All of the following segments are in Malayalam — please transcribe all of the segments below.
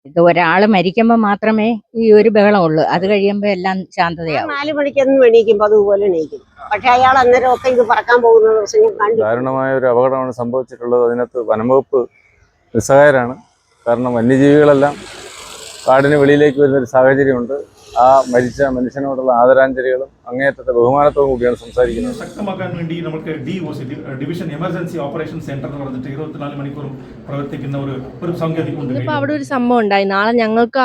ഇത് ഒരാൾ മരിക്കുമ്പോൾ മാത്രമേ ഈ ഒരു ബഹളമുള്ളൂ. അത് കഴിയുമ്പോൾ എല്ലാം ശാന്തതയാവും. 4 മണിക്കൊന്നും എണീക്കുമ്പോൾ അതുപോലെ എണീക്കും. പക്ഷെ അയാൾ അന്നേരം ഒക്കെ ഇത് പറക്കാൻ പോകുന്ന ദിവസം ഞാൻ കണ്ടു. ദാരുണമായ ഒരു അപകടമാണ് സംഭവിച്ചിട്ടുള്ളത്. അതിനകത്ത് വനംവകുപ്പ് നിസ്സഹായരാണ്. കാരണം വന്യജീവികളെല്ലാം കാടിന് വെളിയിലേക്ക് വരുന്നൊരു സാഹചര്യമുണ്ട്. ആ മരിച്ച മനുഷ്യനോടുള്ള ആദരാഞ്ജലികളും അങ്ങേയറ്റത്തെ ബഹുമാനത്തോടും കൂടിയാണ് സംസാരിക്കുന്നത്. ശക്തമാക്കാൻ വേണ്ടി നമുക്ക് ഡിവിഷൻ എമർജൻസി ഓപ്പറേഷൻ സെന്റർ എന്ന് പറഞ്ഞിട്ട് 24 മണിക്കൂറും പ്രവർത്തിക്കുന്ന ഒരു സംഗതി ഉണ്ട്. ഇപ്പൊ അവിടെ ഒരു സംഭവം ഉണ്ടായി. നാളെ ഞങ്ങൾക്ക്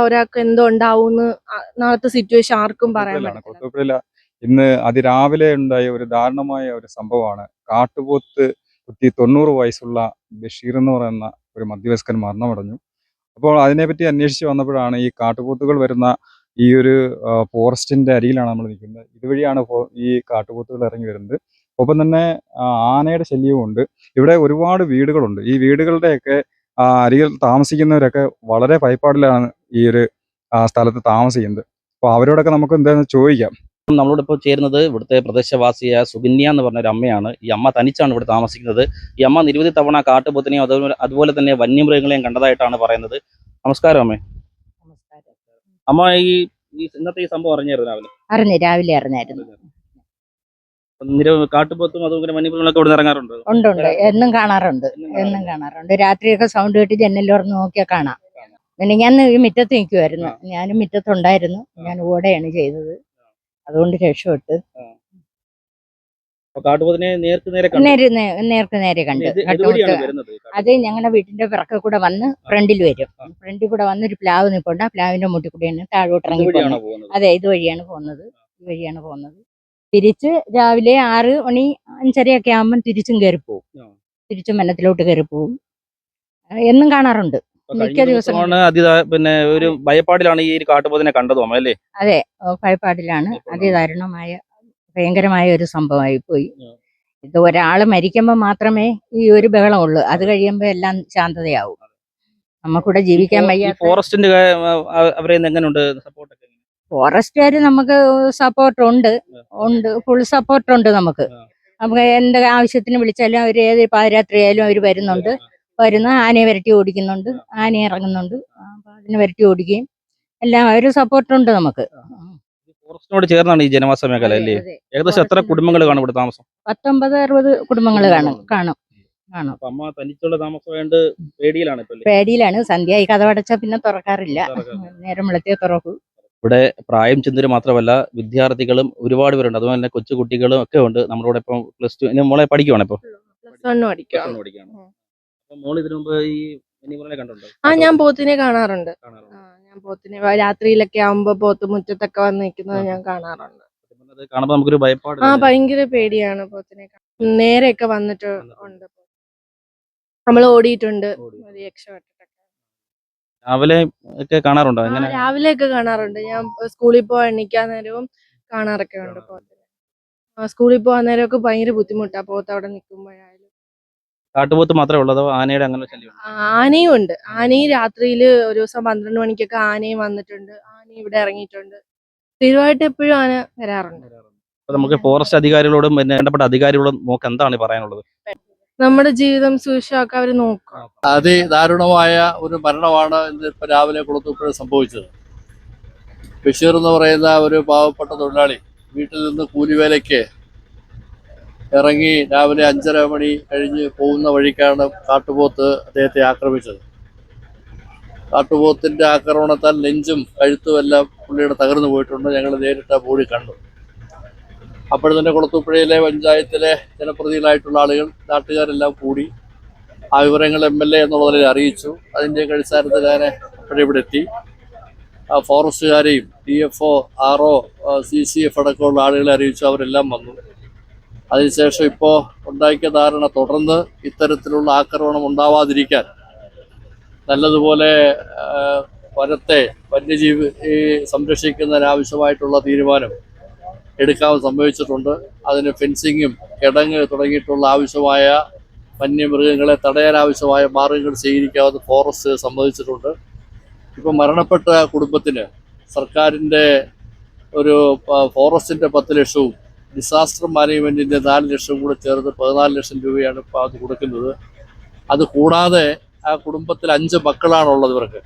ഒരാൾക്ക് എന്തോ ഉണ്ടാവും. നാളത്തെ സിറ്റുവേഷൻ ആർക്കും പറയാൻ പറ്റില്ല. ഇന്ന് അതിരാവിലെ ഉണ്ടായ ഒരു ദാരുണമായ ഒരു സംഭവമാണ്. കാട്ടുപോത്ത് കുത്തി 90 വയസ്സുള്ള ബഷീർ എന്ന് പറയുന്ന ഒരു മധ്യവയസ്കൻ മരണമടഞ്ഞു. അപ്പോൾ അതിനെപ്പറ്റി അന്വേഷിച്ച് വന്നപ്പോഴാണ് ഈ കാട്ടുപോത്തുകൾ വരുന്ന ഈ ഒരു ഫോറസ്റ്റിന്റെ അരിയിലാണ് നമ്മൾ നിൽക്കുന്നത്. ഇതുവഴിയാണ് ഈ കാട്ടുപോത്തുകൾ ഇറങ്ങി വരുന്നത്. ഒപ്പം തന്നെ ആനയുടെ ശല്യവും ഉണ്ട്. ഇവിടെ ഒരുപാട് വീടുകളുണ്ട്. ഈ വീടുകളുടെയൊക്കെ അരികിൽ താമസിക്കുന്നവരൊക്കെ വളരെ ഭയപ്പാടിലാണ് ഈ ഒരു സ്ഥലത്ത് താമസിക്കുന്നത്. അപ്പോൾ അവരോടൊക്കെ നമുക്ക് എന്താണെന്ന് ചോദിക്കാം. നമ്മളോടൊപ്പം ചേരുന്നത് ഇവിടുത്തെ പ്രദേശവാസിയായ സുകന്യ എന്ന് പറഞ്ഞ ഒരു അമ്മയാണ്. ഈ അമ്മ തനിച്ചാണ് ഇവിടെ താമസിക്കുന്നത്. ഈ അമ്മ നിരവധി തവണ കാട്ടുപോത്തിനെയും അതുപോലെ തന്നെ വന്യമൃഗങ്ങളെയും കണ്ടതായിട്ടാണ് പറയുന്നത്. നമസ്കാരം അമ്മേ. അമ്മ ഈ ഇന്നത്തെ ഈ സംഭവം അറിഞ്ഞായിരുന്നു? രാവിലെ അറിഞ്ഞായിരുന്നു. കാട്ടുപോത്തും അതുപോലെ വന്യമൃഗങ്ങളൊക്കെ ഇവിടെ ഇറങ്ങാറുണ്ട്? ഉണ്ട്. എന്നും കാണാറുണ്ട്. രാത്രിയൊക്കെ സൗണ്ട് കേട്ട് ജനലിലോർന്ന് നോക്കിയാൽ കാണാം. പിന്നെ ഞാൻ ഈ മുറ്റത്ത് നിൽക്കുമായിരുന്നു. ഞാനും മുറ്റത്തുണ്ടായിരുന്നു. ഞാൻ ഓടെയാണ് ചെയ്തത്. അതുകൊണ്ട് രക്ഷപ്പെട്ട്. കാട്ടുപോത്തിനെ നേർക്ക് നേരെ കണ്ട്. അത് ഞങ്ങളുടെ വീട്ടിന്റെ പിറക്കെ കൂടെ വന്ന് ഫ്രണ്ടിൽ വരും. ഫ്രണ്ടിൽ കൂടെ വന്ന് ഒരു പ്ലാവ് നിൽപ്പുണ്ട്. ആ പ്ലാവിന്റെ മുട്ടിൽ കൂടെയാണ് താഴോട്ട് ഇറങ്ങി പോകുന്നത്. അതെ, ഇതുവഴിയാണ് പോകുന്നത്. തിരിച്ച് രാവിലെ 6 മണി 5:30 ആകുമ്പോൾ തിരിച്ചും കയറിപ്പോവും. തിരിച്ചും വനത്തിലോട്ട് കയറിപ്പോവും. എന്നും കാണാറുണ്ട്. മിക്ക ദിവസം പിന്നെ ഒരു ഭയപ്പാടിലാണ് ഈ കാട്ടുപോത്തിനെ കണ്ടത് അല്ലേ? അതെ, ഭയപ്പാടിലാണ്. അതിദാരുണമായ ഭയങ്കരമായ ഒരു സംഭവമായി പോയി. ഇത് ഒരാൾ മരിക്കുമ്പോൾ മാത്രമേ ഈ ഒരു ബഹളമുള്ളൂ. അത് കഴിയുമ്പോൾ എല്ലാം ശാന്തതയാവും. നമുക്കിവിടെ ജീവിക്കാൻ വയ്യ. ഫോറസ്റ്റിന്റെ ഫോറസ്റ്റുകാർ നമുക്ക് സപ്പോർട്ടുണ്ട്. ഫുൾ സപ്പോർട്ടുണ്ട് നമുക്ക്. എന്ത് ആവശ്യത്തിന് വിളിച്ചാലും അവർ ഏത് പാതിരാത്രി ആയാലും അവർ വരുന്നുണ്ട്. ആനയെ വരട്ടി ഓടിക്കുന്നുണ്ട്. ആന ഇറങ്ങുന്നുണ്ട്. അതിനെ വരട്ടി ഓടിക്കുകയും എല്ലാം ഒരു സപ്പോർട്ടുണ്ട് നമുക്ക്. ഫോറസ്റ്റിനോട് ചേർന്നാണ് ഈ ജനവാസ മേഖല അല്ലേ? ഏകദേശം എത്ര കുടുംബങ്ങൾ കാണും ഇവിടെ താമസം? 19-60 കുടുംബങ്ങൾ കാണും. അമ്മ തനിച്ചുള്ള താമസമായത് പേടിയിലാണ്. സന്ധ്യയായി കതവടച്ചാൽ പിന്നെ തുറക്കാറില്ല. നേരം വെളുത്തേ തുറക്കൂ. ഇവിടെ പ്രായം ചെന്നവര് മാത്രമല്ല, വിദ്യാർത്ഥികളും ഒരുപാട് പേരുണ്ട്. അതുപോലെ തന്നെ കൊച്ചുകുട്ടികളും ഒക്കെ ഉണ്ട്. നമ്മളിവിടെ ഇപ്പം +2 മോളെ പഠിക്കുവാണ്. ഇപ്പൊ മോള് ഇതിനു മുമ്പ് ഈ വന്യമൃഗങ്ങളെ കണ്ടിട്ടുണ്ടോ? ഞാൻ പോത്തിനെ കാണാറുണ്ട്. ഞാൻ പോത്തിനെ രാത്രിയിലൊക്കെ ആവുമ്പോ പോത്ത് മുറ്റത്തൊക്കെ വന്ന് നിൽക്കുന്നത് ഞാൻ കാണാറുണ്ട്. കാണുമ്പോ നമുക്കൊരു ഭയപ്പാട്. ഭയങ്കര പേടിയാണ് പോത്തിനെ. നേരെയൊക്കെ വന്നിട്ട് ഉണ്ട്. നമ്മൾ ഓടിയിട്ടുണ്ട്. രാവിലെ ഒക്കെ കാണാറുണ്ടോ? രാവിലെ ഒക്കെ കാണാറുണ്ട്. ഞാൻ സ്കൂളിൽ പോകാൻ എണീക്കാൻ നേരവും കാണാറൊക്കെ ഉണ്ട് പോത്തിനെ. സ്കൂളിൽ പോകാൻ നേരമൊക്കെ ഭയങ്കര ബുദ്ധിമുട്ടാ പോത്ത് അവിടെ നിൽക്കുമ്പോഴായാലും. കാട്ടുപോത്ത് മാത്രമേ ഉള്ളതോ ആനയുടെ അങ്ങനെ ശല്യം? ആനയും ഉണ്ട്. ആനയും രാത്രിയില് ഒരു ദിവസം 12 മണിക്കൊക്കെ ആനയും വന്നിട്ടുണ്ട്. ആന ഇവിടെ ഇറങ്ങിയിട്ടുണ്ട്. സ്ഥിരമായിട്ട് എപ്പോഴും ആന വരാറുണ്ട്. നമുക്ക് ഫോറസ്റ്റ് അധികാരികളോടും പിന്നെ ബന്ധപ്പെട്ട അധികാരികളോടും നമുക്ക് എന്താണ് പറയാനുള്ളത്? നമ്മുടെ ജീവിതം സുരക്ഷിതമാക്കാൻ അവർ നോക്കുക. അതിദാരുണമായ ഒരു മരണമാണ് ഇന്ന് ഇപ്പൊ രാവിലെ കുളത്തൂപ്പുഴ സംഭവിച്ചത്. ബഷീർ എന്ന് പറയുന്ന ഒരു പാവപ്പെട്ട തൊഴിലാളി വീട്ടിൽ നിന്ന് കൂലിവേലയ്ക്ക് ഇറങ്ങി രാവിലെ 5:30 മണി കഴിഞ്ഞ് പോകുന്ന വഴിക്കാണ് കാട്ടുപോത്ത് അദ്ദേഹത്തെ ആക്രമിച്ചത്. കാട്ടുപോത്തിന്റെ ആക്രമണത്താൽ നെഞ്ചും കഴുത്തും എല്ലാം പുള്ളിയുടെ തകർന്നു പോയിട്ടുണ്ട്. ഞങ്ങൾ നേരിട്ട് ബോഡി കണ്ടു. അപ്പോൾ തന്നെ കുളത്തൂപ്പുഴയിലെ പഞ്ചായത്തിലെ ജനപ്രതിനിധികളായിട്ടുള്ള ആളുകൾ, നാട്ടുകാരെല്ലാം കൂടി ആ വിവരങ്ങൾ MLA എന്നുള്ളതിൽ അറിയിച്ചു. അതിൻ്റെ അടിസ്ഥാനത്തിൽ ഞാൻ ഇവിടെ എത്തി. ഫോറസ്റ്റുകാരെയും DFO, RO, CCF അടക്കമുള്ള ആളുകളെ അറിയിച്ചു. അവരെല്ലാം വന്നു. അതിനുശേഷം ഇപ്പോൾ ഉണ്ടാക്കിയ ധാരണ തുടർന്ന് ഇത്തരത്തിലുള്ള ആക്രമണം ഉണ്ടാവാതിരിക്കാൻ നല്ലതുപോലെ വന്യജീവി സംരക്ഷിക്കുന്നതിനാവശ്യമായിട്ടുള്ള തീരുമാനം എടുക്കാൻ സംഭവിച്ചിട്ടുണ്ട്. അതിന് ഫെൻസിങ്ങും കിടങ്ങ് തുടങ്ങിയിട്ടുള്ള ആവശ്യമായ വന്യമൃഗങ്ങളെ തടയാനാവശ്യമായ മാർഗങ്ങൾ സ്വീകരിക്കാമെന്ന് ഫോറസ്റ്റ് സമ്മതിച്ചിട്ടുണ്ട്. ഇപ്പം മരണപ്പെട്ട കുടുംബത്തിന് സർക്കാരിൻ്റെ ഒരു ഫോറസ്റ്റിൻ്റെ 10 ലക്ഷവും ഡിസാസ്റ്റർ മാനേജ്മെൻറ്റിൻ്റെ 4 ലക്ഷം കൂടെ ചേർന്ന് 14 ലക്ഷം രൂപയാണ് ഇപ്പോൾ അത് കൊടുക്കുന്നത്. അത് കൂടാതെ ആ കുടുംബത്തിൽ 5 മക്കളാണുള്ളത്. ഇവർക്ക്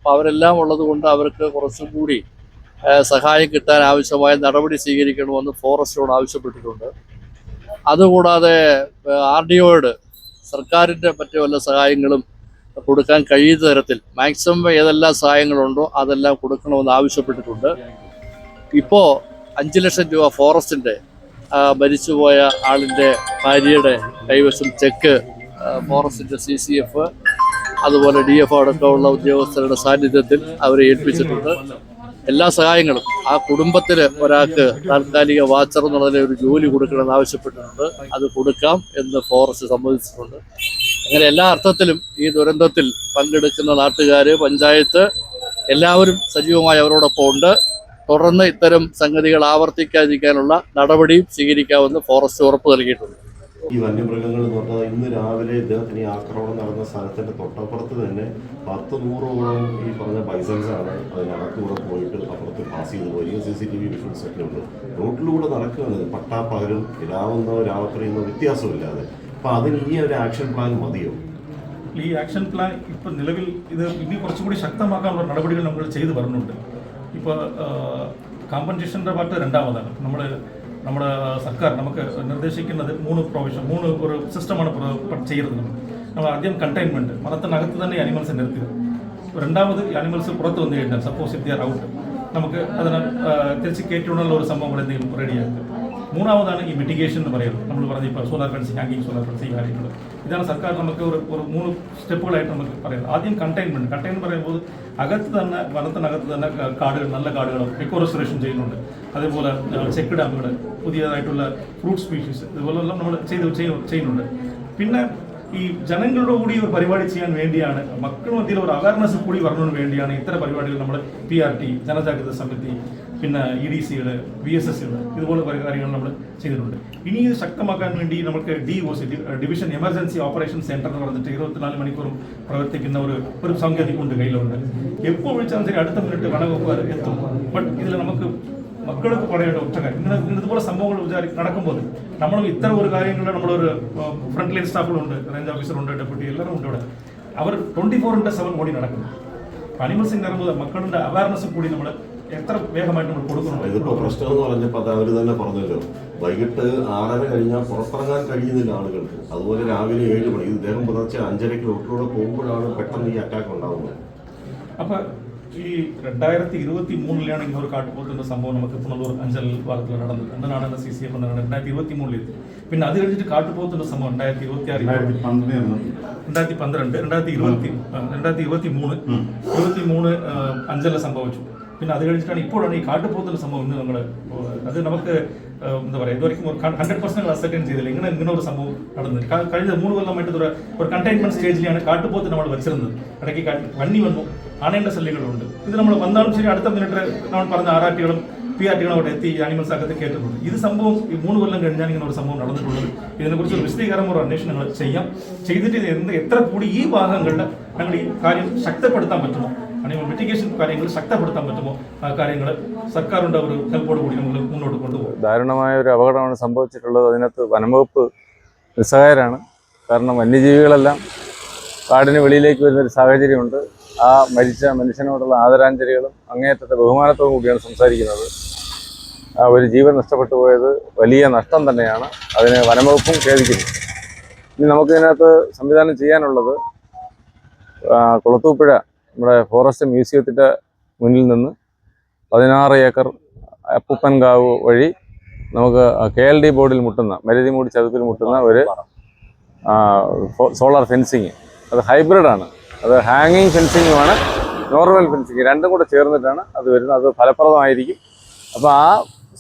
അപ്പോൾ അവരെല്ലാം ഉള്ളത് കൊണ്ട് അവർക്ക് കുറച്ചും കൂടി സഹായം കിട്ടാൻ ആവശ്യമായ നടപടി സ്വീകരിക്കണമെന്ന് ഫോറസ്റ്റിനോട് ആവശ്യപ്പെട്ടിട്ടുണ്ട്. അതുകൂടാതെ RDOയോട് സർക്കാരിൻ്റെ മറ്റു വല്ല സഹായങ്ങളും കൊടുക്കാൻ കഴിയുന്ന തരത്തിൽ മാക്സിമം ഏതെല്ലാം സഹായങ്ങളുണ്ടോ അതെല്ലാം കൊടുക്കണമെന്ന് ആവശ്യപ്പെട്ടിട്ടുണ്ട്. ഇപ്പോൾ 5 ലക്ഷം രൂപ ഫോറസ്റ്റിൻ്റെ മരിച്ചുപോയ ആളിൻ്റെ ഭാര്യയുടെ കൈവശം ചെക്ക് ഫോറസ്റ്റിൻ്റെ CCF അതുപോലെ DF അടക്കമുള്ള ഉദ്യോഗസ്ഥരുടെ സാന്നിധ്യത്തിൽ അവരെ ഏൽപ്പിച്ചിട്ടുണ്ട്. എല്ലാ സഹായങ്ങളും ആ കുടുംബത്തിൽ ഒരാൾക്ക് താൽക്കാലിക വാച്ചർ എന്നുള്ളതിലെ ഒരു ജോലി കൊടുക്കണമെന്ന് ആവശ്യപ്പെട്ടിട്ടുണ്ട്. അത് കൊടുക്കാം എന്ന് ഫോറസ്റ്റ് സമ്മതിച്ചിട്ടുണ്ട്. അങ്ങനെ എല്ലാ അർത്ഥത്തിലും ഈ ദുരന്തത്തിൽ പങ്കെടുക്കുന്ന നാട്ടുകാർ, പഞ്ചായത്ത് എല്ലാവരും സജീവമായി അവരോടൊപ്പം ഉണ്ട്. തുടർന്ന് ഇത്തരം സംഗതികൾ ആവർത്തിക്കാതിരിക്കാനുള്ള നടപടിയും സ്വീകരിക്കാമെന്ന് ഫോറസ്റ്റ് ഉറപ്പ് നൽകിയിട്ടുണ്ട്. ഈ വന്യമൃഗങ്ങൾ എന്ന് പറഞ്ഞാൽ ഇന്ന് രാവിലെ ഇദ്ദേഹത്തിന് ഈ ആക്രമണം നടന്ന സ്ഥലത്തിൻ്റെ തൊട്ടപ്പുറത്ത് തന്നെ 100-100ഓളം ഈ പറഞ്ഞ ബൈസൺസാണ് അതിനകത്തൂടെ പോയിട്ട് അപ്പുറത്ത് പാസ് ചെയ്ത് പോയി. CCTV വിഷ്വൽസ് ഒക്കെ ഉണ്ട്. റോട്ടിലൂടെ നടക്കുകയാണ് പട്ടാപ്പകലും രാവുന്നോ രാത്രിയെന്നോ വ്യത്യാസമില്ലാതെ. അപ്പോൾ അതിന് ഈ ഒരു ആക്ഷൻ പ്ലാൻ മതിയോ? ഈ ആക്ഷൻ പ്ലാൻ ഇപ്പം നിലവിൽ ഇത് ഇനി കുറച്ചും കൂടി ശക്തമാക്കാനുള്ള നടപടികൾ നമ്മൾ ചെയ്തു വരുന്നുണ്ട്. ഇപ്പോൾ കോമ്പൻസേഷൻ്റെ പാർട്ട് രണ്ടാമതാണ്. നമ്മുടെ സർക്കാർ നമുക്ക് നിർദ്ദേശിക്കുന്നത് 3 ഒരു സിസ്റ്റമാണ് ചെയ്യുന്നത്. നമ്മൾ ആദ്യം കണ്ടെയ്ൻമെൻറ്റ്, വനത്തിനകത്ത് തന്നെ അനിമൽസ് നിർത്തുക. രണ്ടാമത് അനിമൽസ് പുറത്ത് വന്നു കഴിഞ്ഞാൽ suppose if the are out നമുക്ക് അതിനെ തിരിച്ച് കയറ്റിയുള്ള ഒരു സംഭവങ്ങൾ എന്തെങ്കിലും റെഡിയാക്കുക. മൂന്നാമതാണ് ഈ മിറ്റിഗേഷൻ എന്ന് പറയുന്നത്. നമ്മൾ പറഞ്ഞ ഇപ്പോൾ സോളാർ ഫെൻസിങ്, ഹാങ്ങിങ് സോളാർ ഫെൻസിങ് കാര്യങ്ങൾ. ഇതാണ് സർക്കാർ നമുക്ക് ഒരു 3 സ്റ്റെപ്പുകളായിട്ട് നമുക്ക് പറയുന്നത്. ആദ്യം കണ്ടെയ്ൻമെൻറ്റ് പറയുമ്പോൾ അകത്ത് തന്നെ വനത്തിനകത്ത് തന്നെ കാടുകൾ, നല്ല കാടുകളും എക്കോറെസ്റ്റോറേഷൻ ചെയ്യുന്നുണ്ട്. അതേപോലെ ചെക്ക് ഡാമുകൾ, പുതിയതായിട്ടുള്ള ഫ്രൂട്ട് സ്പീഷീസ്, ഇതുപോലെല്ലാം നമ്മൾ ചെയ്യുന്നുണ്ട്. പിന്നെ ഈ ജനങ്ങളുടെ കൂടി ഒരു പരിപാടി ചെയ്യാൻ വേണ്ടിയാണ്, മക്കളുടെ മധ്യയിൽ ഒരു അവയർനെസ് കൂടി വരുന്നതിന് വേണ്ടിയാണ് ഇത്തരം പരിപാടികൾ നമ്മൾ PRT, ജനജാഗ്രത സമിതി, പിന്നെ EDCകൾ, VSSകൾ ഇതുപോലെ കാര്യങ്ങൾ നമ്മൾ ചെയ്തിട്ടുണ്ട്. ഇനി ഇത് ശക്തമാക്കാൻ വേണ്ടി നമുക്ക് DOC, division emergency operation centre എന്ന് പറഞ്ഞിട്ട് 24 മണിക്കൂറും പ്രവർത്തിക്കുന്ന ഒരു സംഗതി ഉണ്ട്, കയ്യിലുണ്ട്. എപ്പോൾ വിളിച്ചാലും ശരി അടുത്ത മിനിറ്റ് വനവകുപ്പ് എത്തും. ബട്ട് ഇതിൽ നമുക്ക് മക്കൾക്ക് പറയേണ്ട ഒറ്റ കാര്യം, ഇതുപോലെ സംഭവങ്ങൾ നടക്കുമ്പോൾ നമ്മളും ഇത്തരം ഒരു കാര്യങ്ങളുടെ നമ്മളൊരു ഫ്രണ്ട് ലൈൻ സ്റ്റാഫുകളുണ്ട്, റേഞ്ച് ഓഫീസറുണ്ട്, ഡെപ്യൂട്ടി എല്ലാവരും ഉണ്ട് ഇവിടെ. അവർ 24/7 ഓടി നടക്കുന്നു. അനിമൽസിംഗ് ഇറങ്ങുമ്പോൾ മക്കളുടെ അവയർനെസ് കൂടി നമ്മൾ എത്ര വേഗമായിട്ട് നമ്മൾ കൊടുക്കുന്നുണ്ട്. ഇതിപ്പോൾ പ്രശ്നം എന്ന് പറഞ്ഞപ്പോൾ അത് അവർ തന്നെ പറഞ്ഞല്ലോ, വൈകിട്ട് 6:30 കഴിഞ്ഞാൽ പുറത്തിറങ്ങാൻ കഴിയുന്നില്ല ആളുകൾക്ക്. അതുപോലെ രാവിലെ 7 മണി, ഇദ്ദേഹം പുലർച്ചെ 5:30 റോട്ടിലൂടെ പോകുമ്പോഴാണ് പെട്ടെന്ന് ഈ അറ്റാക്ക് ഉണ്ടാകുന്നത്. അപ്പോൾ ഈ 2023 ഇങ്ങനെ ഒരു കാട്ടുപോത്തിന്റെ സംഭവം നമുക്ക് പുനലൂർ അഞ്ചൽ ഭാഗത്തിൽ നടന്നത്. എന്തിനാണ് CCF എന്നാണ് 2023 പിന്നെ അത് കഴിഞ്ഞിട്ട് കാട്ടുപോത്തിന്റെ സംഭവം 2023 അഞ്ചലിൽ സംഭവിച്ചു. പിന്നെ അത് കഴിഞ്ഞിട്ടാണ് ഇപ്പോഴാണ് ഈ കാട്ടുപോത്തിന്റെ സംഭവം. ഇന്ന് നമ്മൾ അത് നമുക്ക് എന്താ പറയുക, ഇതുവരെയും 100% അസെപ്റ്റ് ചെയ്തില്ല ഇങ്ങനെ ഒരു സംഭവം നടന്നത്. കഴിഞ്ഞ 3 കൊല്ലമായിട്ട് ഒരു കണ്ടെയ്ൻമെന്റ് സ്റ്റേജിലാണ് കാട്ടുപോത്ത് നമ്മൾ വെച്ചിരുന്നത്. ഇടയ്ക്ക് വന്നി വന്നു, ആനയുടെ ശല്യങ്ങളുണ്ട്. ഇത് നമ്മൾ വന്നാലും ശരി അടുത്ത മിനിറ്റ് നമ്മൾ പറഞ്ഞ RRTകളും PRTകളും അവിടെ എത്തി അനിമൽസ് അകത്ത് കയറ്റുന്നുണ്ട്. ഇത് സംഭവം ഈ 3 കൊല്ലം കഴിഞ്ഞാണ് ഇങ്ങനെ ഒരു സംഭവം നടന്നിട്ടുള്ളത്. ഇതിനെക്കുറിച്ച് ഒരു വിശദീകരമായ ഒരു അന്വേഷണങ്ങൾ ചെയ്തിട്ട് എത്ര കൂടി ഈ ഭാഗങ്ങളിൽ ഞങ്ങൾ ഈ കാര്യം ശക്തപ്പെടുത്താൻ പറ്റുമോ, അല്ലെങ്കിൽ മിറ്റിഗേഷൻ കാര്യങ്ങൾ ശക്തപ്പെടുത്താൻ പറ്റുമോ, ആ കാര്യങ്ങൾ സർക്കാരിൻ്റെ ഒരു ഹെൽപ്പോട് കൂടി നമ്മൾ മുന്നോട്ട് കൊണ്ടുപോകും. ദാരുണമായ ഒരു അപകടമാണ് സംഭവിച്ചിട്ടുള്ളത്. അതിനകത്ത് വനംവകുപ്പ് നിസ്സഹായരാണ്. കാരണം വന്യജീവികളെല്ലാം കാടിന് വെളിയിലേക്ക് വരുന്നൊരു സാഹചര്യമുണ്ട്. ആ മരിച്ച മനുഷ്യനോടുള്ള ആദരാഞ്ജലികളും അങ്ങേയറ്റത്തെ ബഹുമാനത്തോടും കൂടിയാണ് സംസാരിക്കുന്നത്. ഒരു ജീവൻ നഷ്ടപ്പെട്ടു പോയത് വലിയ നഷ്ടം തന്നെയാണ്. അതിന് വനംവകുപ്പും ഖേദിക്കുന്നു. ഇനി നമുക്കിതിനകത്ത് സംവിധാനം ചെയ്യാനുള്ളത് കുളത്തൂപ്പുഴ നമ്മുടെ ഫോറസ്റ്റ് മ്യൂസിയത്തിൻ്റെ മുന്നിൽ നിന്ന് 16 ഏക്കർ അപ്പൂപ്പൻകാവ് വഴി നമുക്ക് KLD ബോർഡിൽ മുട്ടുന്ന, മരുതിമൂടി ചതുപ്പിൽ മുട്ടുന്ന ഒരു സോളാർ ഫെൻസിങ്. അത് ഹൈബ്രിഡാണ്. അത് ഹാങ്ങിങ് ഫെൻസിങ്ങുമാണ്, നോർമൽ ഫെൻസിങ് രണ്ടും കൂടെ ചേർന്നിട്ടാണ് അത് വരുന്നത്. അത് ഫലപ്രദമായിരിക്കും. അപ്പോൾ ആ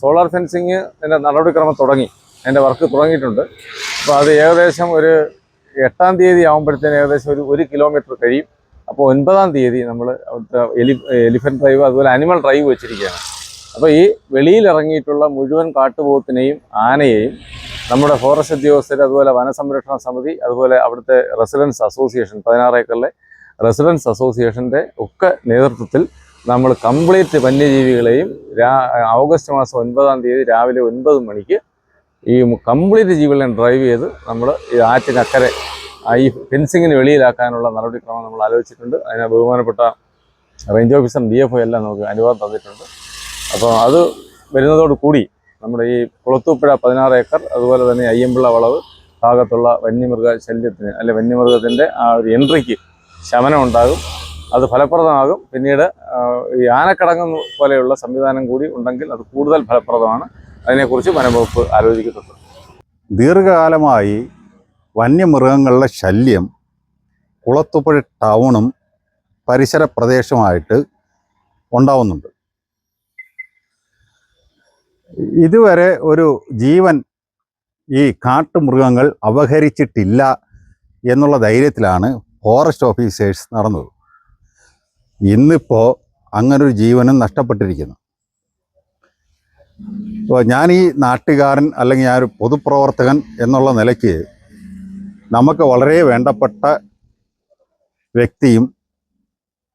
സോളാർ ഫെൻസിങ്ങിൻ്റെ നടപടിക്രമം തുടങ്ങി, അതിൻ്റെ വർക്ക് തുടങ്ങിയിട്ടുണ്ട്. അപ്പോൾ അത് ഏകദേശം ഒരു 8-ാം തീയതി ആകുമ്പോഴത്തേന് ഏകദേശം ഒരു 1 കിലോമീറ്റർ കഴിയും. അപ്പോൾ 9-ാം തീയതി നമ്മൾ അവിടുത്തെ എലിഫൻറ്റ് ഡ്രൈവ് അതുപോലെ അനിമൽ ഡ്രൈവ് വെച്ചിരിക്കുകയാണ്. അപ്പോൾ ഈ വെളിയിലിറങ്ങിയിട്ടുള്ള മുഴുവൻ കാട്ടുപോത്തിനെയും ആനയെയും നമ്മുടെ ഫോറസ്റ്റ് ഉദ്യോഗസ്ഥർ, അതുപോലെ വനസംരക്ഷണ സമിതി, അതുപോലെ അവിടുത്തെ റെസിഡൻസ് അസോസിയേഷൻ, 16 ഏക്കറിലെ റെസിഡൻസ് അസോസിയേഷൻ്റെ ഒക്കെ നേതൃത്വത്തിൽ നമ്മൾ കംപ്ലീറ്റ് വന്യജീവികളെയും ഓഗസ്റ്റ് മാസം 9-ാം തീയതി രാവിലെ 9 മണിക്ക് ഈ കംപ്ലീറ്റ് ജീവികളെയും ഡ്രൈവ് ചെയ്ത് നമ്മൾ ഈ ആറ്റിനക്കരെ ഈ ഫെൻസിങ്ങിന് വെളിയിലാക്കാനുള്ള നടപടിക്രമം നമ്മൾ ആലോചിച്ചിട്ടുണ്ട്. അതിന് ബഹുമാനപ്പെട്ട റേഞ്ച് ഓഫീസറും DFO എല്ലാം നമുക്ക് അനുവാദം തന്നിട്ടുണ്ട്. അപ്പോൾ അത് വരുന്നതോട് കൂടി നമ്മുടെ ഈ കുളത്തൂപ്പുഴ 16 ഏക്കർ അതുപോലെ തന്നെ അയ്യമ്പിള്ള വളവ് ഭാഗത്തുള്ള വന്യമൃഗ ശല്യത്തിന് അല്ലെ വന്യമൃഗത്തിൻ്റെ ആ ഒരു എൻട്രിക്ക് ശമനം ഉണ്ടാകും. അത് ഫലപ്രദമാകും. പിന്നീട് ഈ ആനക്കടങ്ങ് പോലെയുള്ള സംവിധാനം കൂടി ഉണ്ടെങ്കിൽ അത് കൂടുതൽ ഫലപ്രദമാണ്. അതിനെക്കുറിച്ച് വനംവകുപ്പ് ആലോചിക്കുന്നുണ്ട്. ദീർഘകാലമായി വന്യമൃഗങ്ങളുടെ ശല്യം കുളത്തൂപ്പുഴ ടൗണും പരിസര പ്രദേശമായിട്ട് ഉണ്ടാവുന്നുണ്ട്. ഇതുവരെ ഒരു ജീവൻ ഈ കാട്ടുമൃഗങ്ങൾ അപഹരിച്ചിട്ടില്ല എന്നുള്ള ധൈര്യത്തിലാണ് ഫോറസ്റ്റ് ഓഫീസേഴ്സ് നടന്നത്. ഇന്നിപ്പോൾ അങ്ങനൊരു ജീവനും നഷ്ടപ്പെട്ടിരിക്കുന്നു. അപ്പോൾ ഞാൻ ഈ നാട്ടുകാരൻ അല്ലെങ്കിൽ ഞാനൊരു പൊതുപ്രവർത്തകൻ എന്നുള്ള നിലയ്ക്ക് നമുക്ക് വളരെ വേണ്ടപ്പെട്ട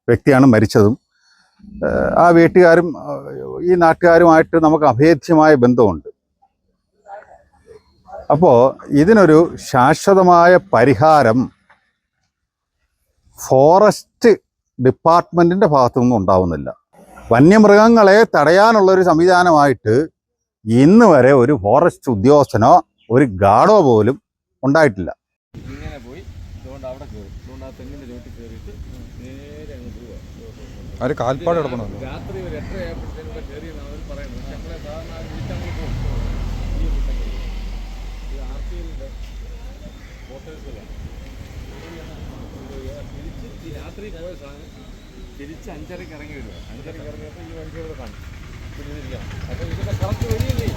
വ്യക്തിയാണ് മരിച്ചതും. ആ വീട്ടുകാരും ഈ നാട്ടുകാരുമായിട്ട് നമുക്ക് അഭേദ്യമായ ബന്ധമുണ്ട്. അപ്പോൾ ഇതിനൊരു ശാശ്വതമായ പരിഹാരം ഫോറസ്റ്റ് ഡിപ്പാർട്ട്മെൻറ്റിൻ്റെ ഭാഗത്തുനിന്നും ഉണ്ടാവുന്നില്ല. വന്യമൃഗങ്ങളെ തടയാനുള്ളൊരു സംവിധാനമായിട്ട് ഇന്ന് വരെ ഒരു ഫോറസ്റ്റ് ഉദ്യോഗസ്ഥനോ ഒരു ഗാർഡോ പോലും ഉണ്ടായിട്ടില്ല. ഇങ്ങനെ പോയി ഇതുകൊണ്ട് അവിടെ കയറി, ഇതുകൊണ്ട് ആ തെങ്ങിൻ്റെ ചോട്ടിൽ കയറിയിട്ട് നേരെ അങ്ങ് പോവുക. അവർ കാൽപ്പാട് കിടക്കണം. രാത്രി ഒരു 8:30 ആയപ്പോഴത്തേനും ഇവിടെ കയറിയെന്നാണ് അവർ പറയുന്നത്. പക്ഷെ നമ്മളെ സാധാരണ വിളിച്ചങ്ങനെ പോകും. ഈ മുട്ടങ്ങൾ ഇത് RTLൻ്റെ ഫോട്ടോസുകളാണ്. തിരിച്ച് ഈ രാത്രി പോയ സാധനം തിരിച്ച് 5:30-ക്ക് ഇറങ്ങി വരിക. 5:30-ക്ക് ഇറങ്ങിയപ്പോൾ ഈ വണ്ടിയോട് കാണും. പിന്നെ ഇതിരിക്കണം. അപ്പോൾ ഇതൊക്കെ കറക്റ്റ് വരികയല്ലേ?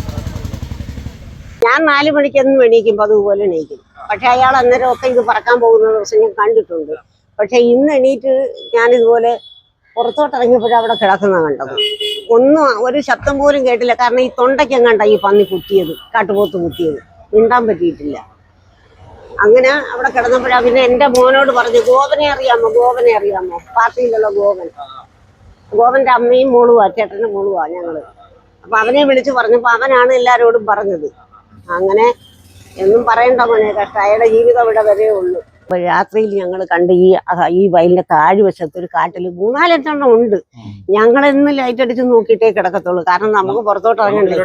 ഞാൻ 4 മണിക്കൊന്നും എണീക്കുമ്പോൾ അതുപോലെ എണീക്കും. പക്ഷെ അയാൾ അന്നേരമൊക്കെ ഇത് പറക്കാൻ പോകുന്ന ദിവസം ഞാൻ കണ്ടിട്ടുണ്ട്. പക്ഷെ ഇന്ന് എണീറ്റ് ഞാനിതുപോലെ പുറത്തോട്ട് ഇറങ്ങിയപ്പോഴും അവിടെ കിടക്കുന്ന കണ്ടത്. ഒന്നും ഒരു ശബ്ദം പോലും കേട്ടില്ല. കാരണം ഈ തൊണ്ടയ്ക്കെങ്ങാണ്ട ഈ പന്നി കുത്തിയത്, കാട്ടുപോത്ത് കുത്തിയത്. മിണ്ടാൻ പറ്റിയിട്ടില്ല. അങ്ങനെ അവിടെ കിടന്നപ്പോഴാണ് പിന്നെ എൻ്റെ മോനോട് പറഞ്ഞു, ഗോപനെ അറിയാമോ? പാർട്ടിയിലുള്ള ഗോപൻ്റെ അമ്മയും മോളുവാ, ചേട്ടൻ്റെ മോളുവാ ഞങ്ങള്. അപ്പൊ അവനെ വിളിച്ച് പറഞ്ഞപ്പോൾ അവനാണ് എല്ലാവരോടും പറഞ്ഞത്. അങ്ങനെ എന്നും പറയണ്ട മോനെ, കഷ്ടം. അയാളുടെ ജീവിതം ഇവിടെ വരേ ഉള്ളൂ. അപ്പൊ രാത്രിയിൽ ഞങ്ങൾ കണ്ട് ഈ വയലിന്റെ താഴ്വശത്ത് ഒരു കാട്ടിൽ 3-4 എണ്ണം ഉണ്ട്. ഞങ്ങളെന്നും ലൈറ്റ് അടിച്ച് നോക്കിയിട്ടേ കിടക്കത്തുള്ളൂ. കാരണം നമുക്ക് പുറത്തോട്ട് ഇറങ്ങണ്ടേ.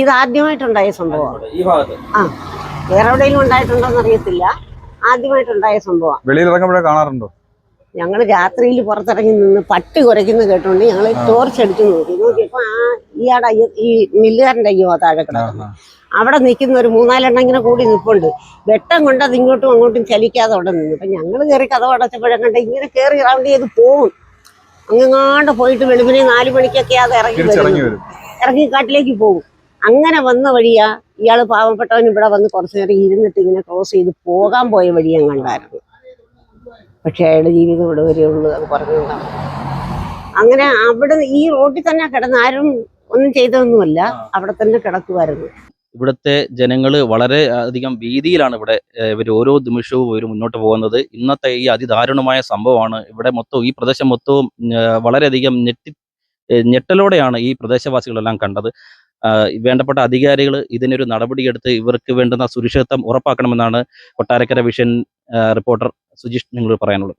ഇത് ആദ്യമായിട്ടുണ്ടായ സംഭവം. വേറെ എവിടെയെങ്കിലും ഉണ്ടായിട്ടുണ്ടോന്ന് അറിയത്തില്ല. ആദ്യമായിട്ടുണ്ടായ സംഭവം. വെളിയിൽ ഇറങ്ങുമ്പോഴേ കാണാറുണ്ടോ? ഞങ്ങൾ രാത്രിയിൽ പുറത്തിറങ്ങി നിന്ന് പട്ടി കുരയ്ക്കുന്ന കേട്ടോണ്ട് ഞങ്ങൾ ടോർച്ച് അടിച്ച് നോക്കിയപ്പോ ഇയാടെ ഈ മില്ലുകാരൻ്റെ അയ്യോ താഴെ കിടക്കുന്നു. അവിടെ നിൽക്കുന്ന ഒരു 3-4 എണ്ണം ഇങ്ങനെ കൂടി നിൽപ്പുണ്ട്. വെട്ടം കൊണ്ട് അത് ഇങ്ങോട്ടും അങ്ങോട്ടും ചലിക്കാതെ അവിടെ നിന്ന്. അപ്പൊ ഞങ്ങൾ കയറി കഥ അടച്ചപ്പോഴും കണ്ട ഇങ്ങനെ കയറി റൗണ്ട് ചെയ്ത് പോവും. അങ്ങാണ്ട് പോയിട്ട് വെളുപ്പിനെ 4 മണിക്കൊക്കെ അത് ഇറങ്ങി കാട്ടിലേക്ക് പോകും. അങ്ങനെ വന്ന വഴിയാ ഇയാള് പാവപ്പെട്ടവൻ ഇവിടെ വന്ന് കുറച്ചു നേരം ഇരുന്നിട്ട് ഇങ്ങനെ ക്രോസ് ചെയ്ത് പോകാൻ പോയ വഴി ഞാൻ കണ്ടായിരുന്നു. പക്ഷെ അയാളുടെ ജീവിതം ഇവിടെ വരെയുള്ളൂ. അത് പറഞ്ഞുകൊണ്ടാണ്. അങ്ങനെ അവിടെ ഈ റോഡിൽ തന്നെ കിടന്ന് ആരും ഒന്നും ചെയ്തൊന്നുമല്ല, അവിടെ തന്നെ കിടക്കുമായിരുന്നു. ഇവിടുത്തെ ജനങ്ങൾ വളരെ അധികം ഭീതിയിലാണ് ഇവർ ഓരോ നിമിഷവും ഇവർ മുന്നോട്ട് പോകുന്നത്. ഇന്നത്തെ ഈ അതിദാരുണമായ സംഭവമാണ് ഇവിടെ മൊത്തവും ഈ പ്രദേശം മൊത്തവും വളരെയധികം ഞെട്ടലോടെയാണ് ഈ പ്രദേശവാസികളെല്ലാം കണ്ടത്. വേണ്ടപ്പെട്ട അധികാരികൾ ഇതിനൊരു നടപടിയെടുത്ത് ഇവർക്ക് വേണ്ടുന്ന സുരക്ഷിതത്വം ഉറപ്പാക്കണമെന്നാണ് കൊട്ടാരക്കര വിഷൻ റിപ്പോർട്ടർ സുജിഷ് നിങ്ങളോട് പറയാനുള്ളത്.